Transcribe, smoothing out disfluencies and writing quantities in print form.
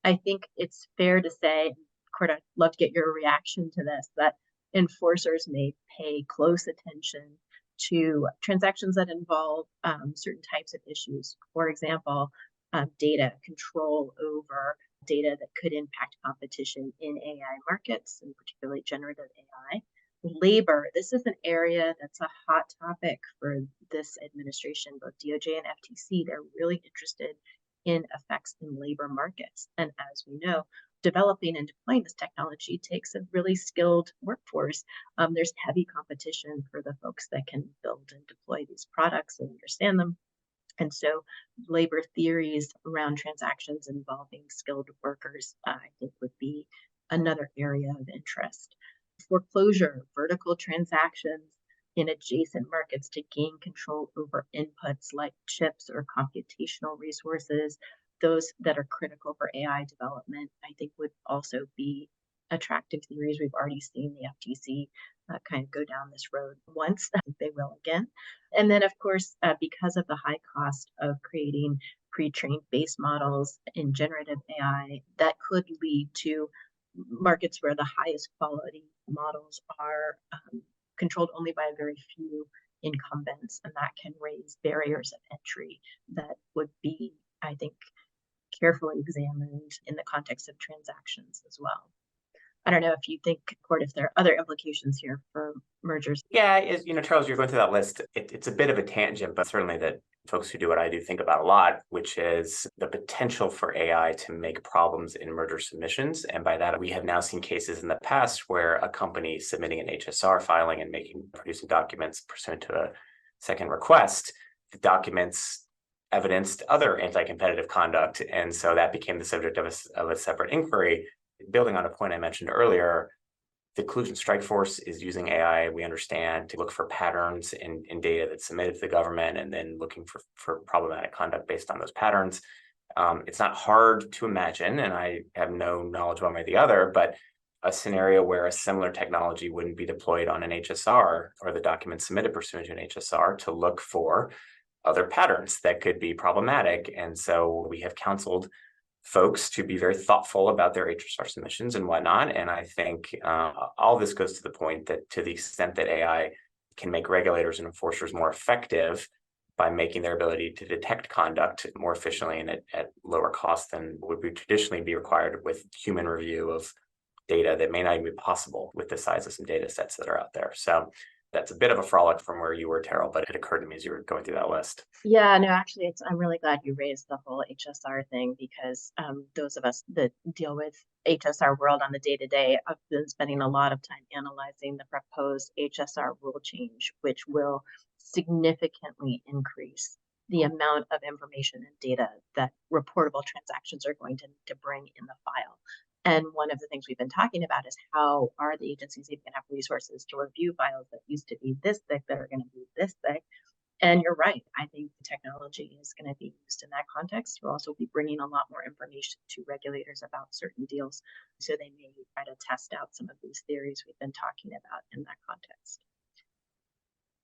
I think it's fair to say, Cort, I'd love to get your reaction to this, that enforcers may pay close attention to transactions that involve certain types of issues. For example, data control over data that could impact competition in AI markets, and particularly generative AI. Labor, this is an area that's a hot topic for this administration, both DOJ and FTC. They're really interested in effects in labor markets. And as we know, developing and deploying this technology takes a really skilled workforce. There's heavy competition for the folks that can build and deploy these products and understand them. And so labor theories around transactions involving skilled workers, I think, would be another area of interest. Foreclosure, vertical transactions in adjacent markets to gain control over inputs like chips or computational resources, those that are critical for AI development, I think would also be attractive theories. We've already seen the FTC kind of go down this road once. I think they will again. And then, of course, because of the high cost of creating pre-trained base models in generative AI, that could lead to markets where the highest quality models are controlled only by a very few incumbents, and that can raise barriers of entry that would be, I think, carefully examined in the context of transactions as well. I don't know if you think, Cort, if there are other implications here for mergers. Yeah, Charles, you're going through that list. It's a bit of a tangent, but certainly that folks who do what I do think about a lot, which is the potential for AI to make problems in merger submissions. And by that, we have now seen cases in the past where a company submitting an HSR filing and producing documents pursuant to a second request, the documents evidenced other anti-competitive conduct. And so that became the subject of a separate inquiry. Building on a point I mentioned earlier, the Collusion Strike Force is using AI, we understand, to look for patterns in data that's submitted to the government and then looking for problematic conduct based on those patterns. It's not hard to imagine, and I have no knowledge one way or the other, but a scenario where a similar technology wouldn't be deployed on an HSR or the documents submitted pursuant to an HSR to look for other patterns that could be problematic. And so we have counseled folks to be very thoughtful about their HSR submissions and whatnot. And I think all this goes to the point that to the extent that AI can make regulators and enforcers more effective by making their ability to detect conduct more efficiently and at lower cost than would traditionally be required with human review of data that may not even be possible with the size of some data sets that are out there. So that's a bit of a frolic from where you were, Terrell, but it occurred to me as you were going through that list. Yeah, no, actually, I'm really glad you raised the whole HSR thing, because those of us that deal with HSR world on the day-to-day have been spending a lot of time analyzing the proposed HSR rule change, which will significantly increase the amount of information and data that reportable transactions are going to bring in the file. And one of the things we've been talking about is how are the agencies even going to have resources to review files that used to be this thick that are going to be this thick. And you're right. I think the technology is going to be used in that context. We'll also be bringing a lot more information to regulators about certain deals, so they may try to test out some of these theories we've been talking about in that context.